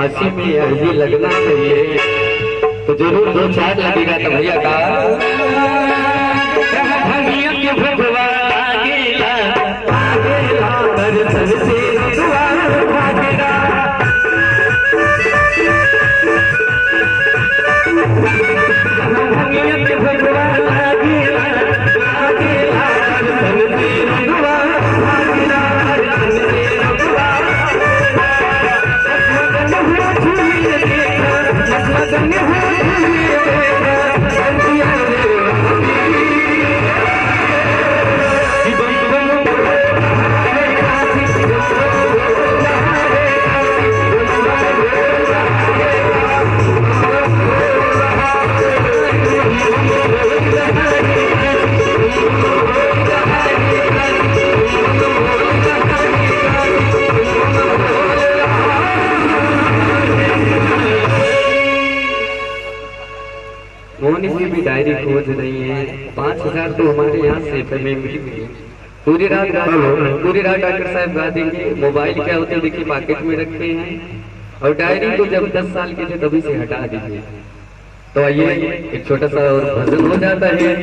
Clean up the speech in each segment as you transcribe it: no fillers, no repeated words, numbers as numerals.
काशी में अर्जी लगना चाहिए तो जरूर 2-4 लगेगा। तो भैया का मोहनी की भी डायरी खोज रही है। 5,000 तो हमारे यहाँ से में मिली हुई। पूरी रात डॉक्टर साहब गा देंगे। मोबाइल क्या होते देखिए पॉकेट में रखते हैं, और डायरी को जब 10 साल के थे तभी से हटा दीजिए। तो आइए एक छोटा सा और भजन हो जाता है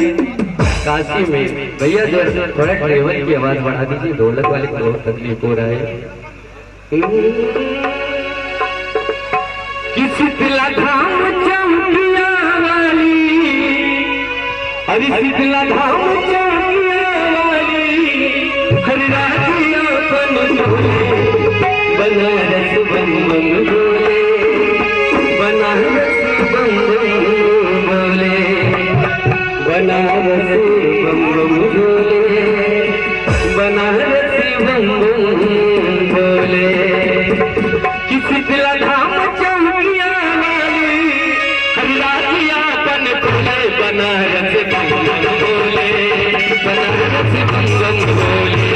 काशी में। भैया जो थोड़ा ड्राइवर की आवाज बढ़ा दीजिए, ढोलक वाले को बहुत तकलीफ हो रहा है। किसी तिला धाम चौकिया वाली, अरे शीतला धाम चौकिया वाली, हर राजिया बन बोले, बनारस बम बम बोले, बनारस बम बम बोले, बनारस बम बम बोले, बनारस बम बम बोले। किसी तिला धाम चौकिया वाली, हर राजिया बन बोले, बनारस बम बम बोले, बनारस बम बम बोले।